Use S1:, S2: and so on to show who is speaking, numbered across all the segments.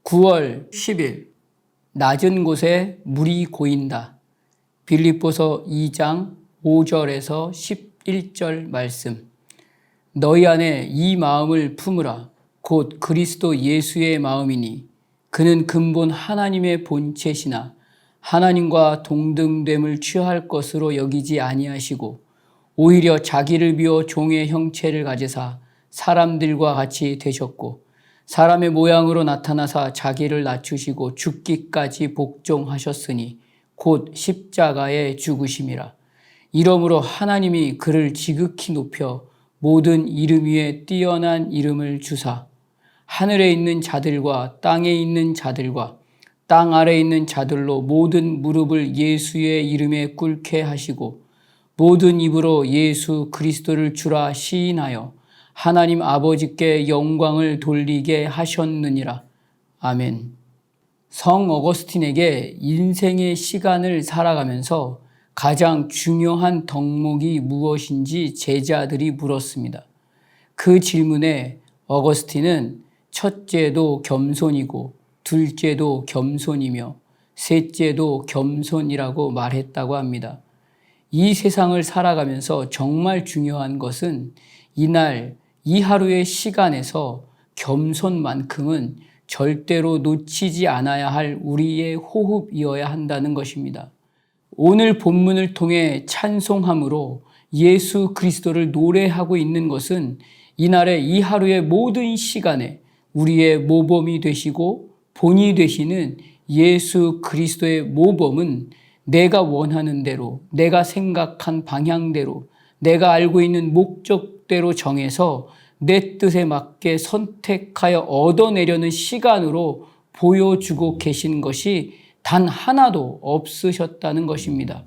S1: 9월 10일 낮은 곳에 물이 고인다. 빌립보서 2장 5절에서 11절 말씀. 너희 안에 이 마음을 품으라. 곧 그리스도 예수의 마음이니 그는 근본 하나님의 본체시나 하나님과 동등됨을 취할 것으로 여기지 아니하시고 오히려 자기를 비워 종의 형체를 가지사 사람들과 같이 되셨고 사람의 모양으로 나타나사 자기를 낮추시고 죽기까지 복종하셨으니 곧 십자가에 죽으심이라. 이러므로 하나님이 그를 지극히 높여 모든 이름 위에 뛰어난 이름을 주사 하늘에 있는 자들과 땅에 있는 자들과 땅 아래에 있는 자들로 모든 무릎을 예수의 이름에 꿇게 하시고 모든 입으로 예수 그리스도를 주라 시인하여 하나님 아버지께 영광을 돌리게 하셨느니라. 아멘. 성 어거스틴에게 인생의 시간을 살아가면서 가장 중요한 덕목이 무엇인지 제자들이 물었습니다. 그 질문에 어거스틴은 첫째도 겸손이고 둘째도 겸손이며 셋째도 겸손이라고 말했다고 합니다. 이 세상을 살아가면서 정말 중요한 것은 이날 이 하루의 시간에서 겸손만큼은 절대로 놓치지 않아야 할 우리의 호흡이어야 한다는 것입니다. 오늘 본문을 통해 찬송함으로 예수 그리스도를 노래하고 있는 것은 이날의 이 하루의 모든 시간에 우리의 모범이 되시고 본이 되시는 예수 그리스도의 모범은 내가 원하는 대로, 내가 생각한 방향대로, 내가 알고 있는 목적대로 정해서 내 뜻에 맞게 선택하여 얻어내려는 시간으로 보여주고 계신 것이 단 하나도 없으셨다는 것입니다.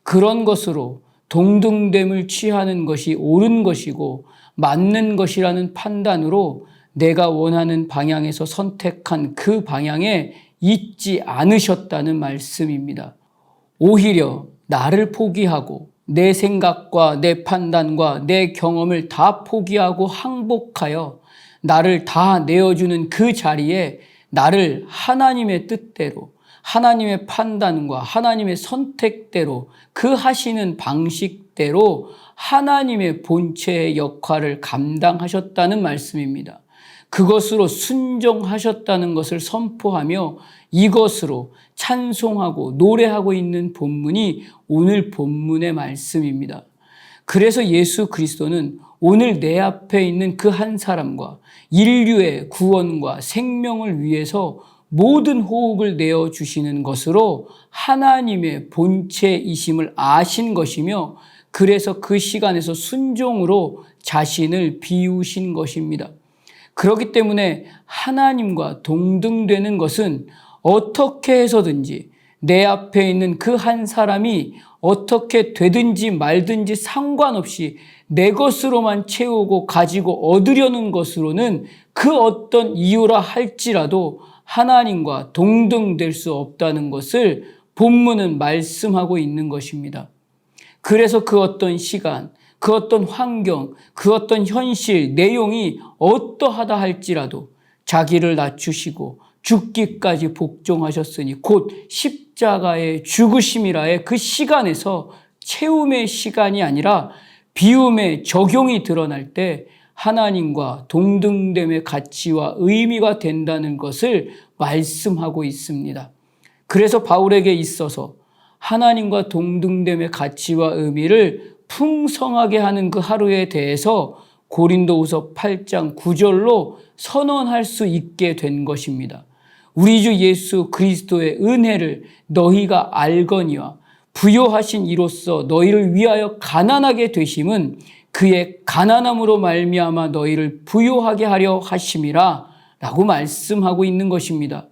S1: 그런 것으로 동등됨을 취하는 것이 옳은 것이고 맞는 것이라는 판단으로 내가 원하는 방향에서 선택한 그 방향에 있지 않으셨다는 말씀입니다. 오히려 나를 포기하고 내 생각과 내 판단과 내 경험을 다 포기하고 항복하여 나를 다 내어주는 그 자리에 나를 하나님의 뜻대로, 하나님의 판단과 하나님의 선택대로, 그 하시는 방식대로 하나님의 본체의 역할을 감당하셨다는 말씀입니다. 그것으로 순종하셨다는 것을 선포하며 이것으로 찬송하고 노래하고 있는 본문이 오늘 본문의 말씀입니다. 그래서 예수 그리스도는 오늘 내 앞에 있는 그 한 사람과 인류의 구원과 생명을 위해서 모든 호흡을 내어주시는 것으로 하나님의 본체이심을 아신 것이며 그래서 그 시간에서 순종으로 자신을 비우신 것입니다. 그렇기 때문에 하나님과 동등되는 것은 어떻게 해서든지 내 앞에 있는 그 한 사람이 어떻게 되든지 말든지 상관없이 내 것으로만 채우고 가지고 얻으려는 것으로는 그 어떤 이유라 할지라도 하나님과 동등될 수 없다는 것을 본문은 말씀하고 있는 것입니다. 그래서 그 어떤 시간, 그 어떤 환경, 그 어떤 현실, 내용이 어떠하다 할지라도 자기를 낮추시고 죽기까지 복종하셨으니 곧 십자가의 죽으심이라의 그 시간에서 채움의 시간이 아니라 비움의 적용이 드러날 때 하나님과 동등됨의 가치와 의미가 된다는 것을 말씀하고 있습니다. 그래서 바울에게 있어서 하나님과 동등됨의 가치와 의미를 풍성하게 하는 그 하루에 대해서 고린도후서 8장 9절로 선언할 수 있게 된 것입니다. 우리 주 예수 그리스도의 은혜를 너희가 알거니와 부요하신 이로써 너희를 위하여 가난하게 되심은 그의 가난함으로 말미암아 너희를 부요하게 하려 하심이라 라고 말씀하고 있는 것입니다.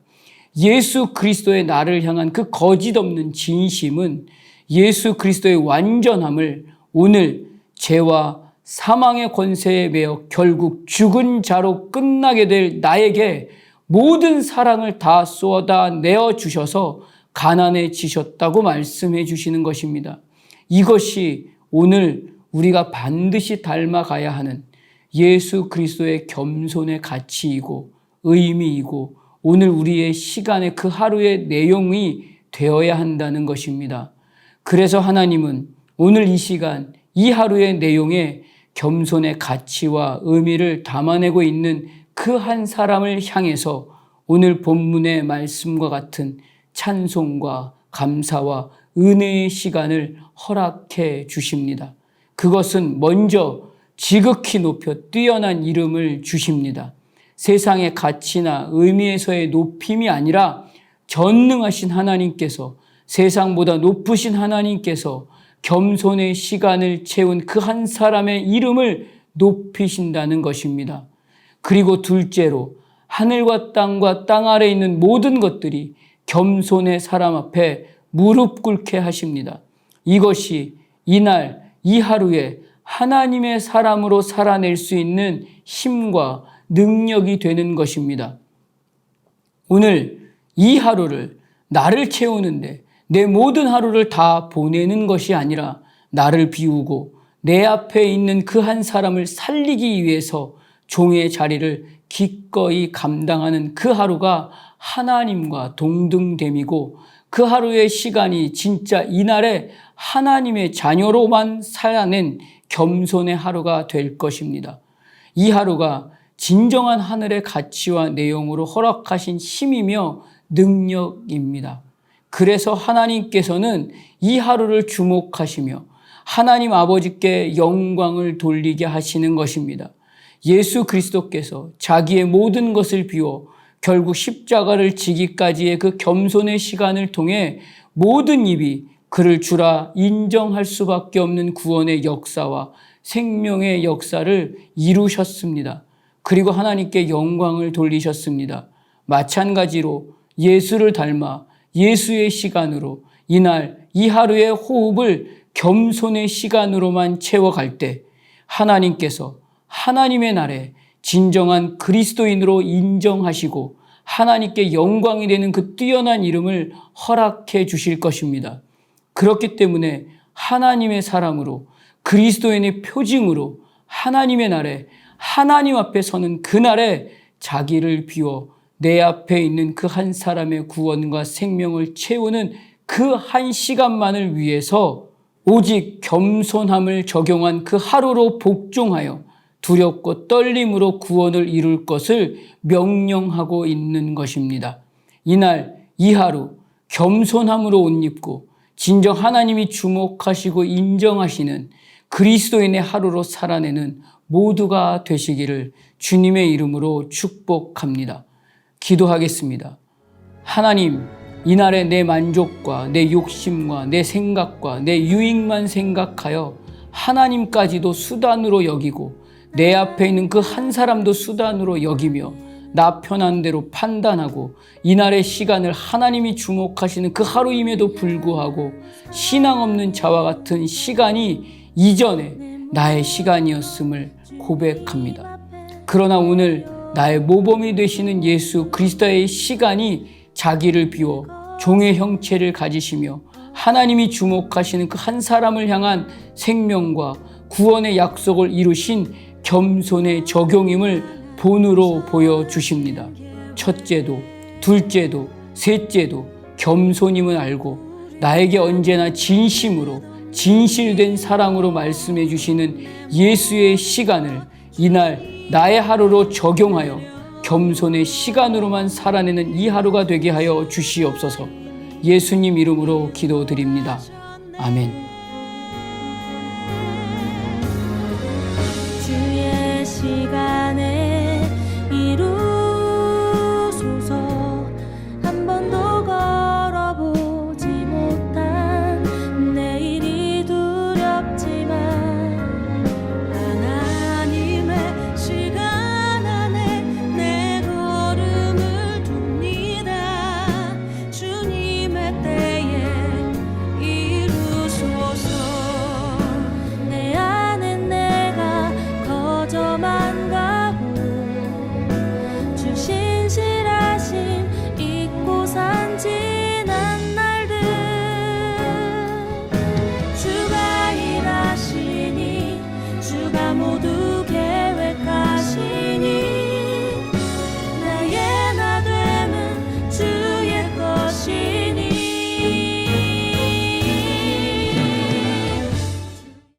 S1: 예수 그리스도의 나를 향한 그 거짓 없는 진심은 예수 그리스도의 완전함을 오늘 죄와 사망의 권세에 매여 결국 죽은 자로 끝나게 될 나에게 모든 사랑을 다 쏟아내어 주셔서 가난해지셨다고 말씀해 주시는 것입니다. 이것이 오늘 우리가 반드시 닮아가야 하는 예수 그리스도의 겸손의 가치이고 의미이고 오늘 우리의 시간의 그 하루의 내용이 되어야 한다는 것입니다. 그래서 하나님은 오늘 이 시간, 이 하루의 내용에 겸손의 가치와 의미를 담아내고 있는 그 한 사람을 향해서 오늘 본문의 말씀과 같은 찬송과 감사와 은혜의 시간을 허락해 주십니다. 그것은 먼저 지극히 높여 뛰어난 이름을 주십니다. 세상의 가치나 의미에서의 높임이 아니라 전능하신 하나님께서, 세상보다 높으신 하나님께서 겸손의 시간을 채운 그 한 사람의 이름을 높이신다는 것입니다. 그리고 둘째로 하늘과 땅과 땅 아래에 있는 모든 것들이 겸손의 사람 앞에 무릎 꿇게 하십니다. 이것이 이날 이 하루에 하나님의 사람으로 살아낼 수 있는 힘과 능력이 되는 것입니다. 오늘 이 하루를 나를 채우는데 내 모든 하루를 다 보내는 것이 아니라 나를 비우고 내 앞에 있는 그 한 사람을 살리기 위해서 종의 자리를 기꺼이 감당하는 그 하루가 하나님과 동등됨이고, 그 하루의 시간이 진짜 이날에 하나님의 자녀로만 살아낸 겸손의 하루가 될 것입니다. 이 하루가 진정한 하늘의 가치와 내용으로 허락하신 힘이며 능력입니다. 그래서 하나님께서는 이 하루를 주목하시며 하나님 아버지께 영광을 돌리게 하시는 것입니다. 예수 그리스도께서 자기의 모든 것을 비워 결국 십자가를 지기까지의 그 겸손의 시간을 통해 모든 입이 그를 주라 인정할 수밖에 없는 구원의 역사와 생명의 역사를 이루셨습니다. 그리고 하나님께 영광을 돌리셨습니다. 마찬가지로 예수를 닮아 예수의 시간으로 이날 이 하루의 호흡을 겸손의 시간으로만 채워갈 때 하나님께서 하나님의 날에 진정한 그리스도인으로 인정하시고 하나님께 영광이 되는 그 뛰어난 이름을 허락해 주실 것입니다. 그렇기 때문에 하나님의 사람으로, 그리스도인의 표징으로 하나님의 날에, 하나님 앞에 서는 그날에 자기를 비워 내 앞에 있는 그 한 사람의 구원과 생명을 채우는 그 한 시간만을 위해서 오직 겸손함을 적용한 그 하루로 복종하여 두렵고 떨림으로 구원을 이룰 것을 명령하고 있는 것입니다. 이날 이 하루 겸손함으로 옷 입고 진정 하나님이 주목하시고 인정하시는 그리스도인의 하루로 살아내는 모두가 되시기를 주님의 이름으로 축복합니다. 기도하겠습니다. 하나님, 이날의 내 만족과 내 욕심과 내 생각과 내 유익만 생각하여 하나님까지도 수단으로 여기고 내 앞에 있는 그 한 사람도 수단으로 여기며 나 편한 대로 판단하고 이날의 시간을 하나님이 주목하시는 그 하루임에도 불구하고 신앙 없는 자와 같은 시간이 이전에 나의 시간이었음을 고백합니다. 그러나 오늘 나의 모범이 되시는 예수 그리스도의 시간이 자기를 비워 종의 형체를 가지시며 하나님이 주목하시는 그 한 사람을 향한 생명과 구원의 약속을 이루신 겸손의 적용임을 본으로 보여주십니다. 첫째도, 둘째도, 셋째도 겸손임을 알고 나에게 언제나 진심으로 진실된 사랑으로 말씀해 주시는 예수의 시간을 이날 나의 하루로 적용하여 겸손의 시간으로만 살아내는 이 하루가 되게 하여 주시옵소서. 예수님 이름으로 기도드립니다. 아멘.
S2: 주의 시간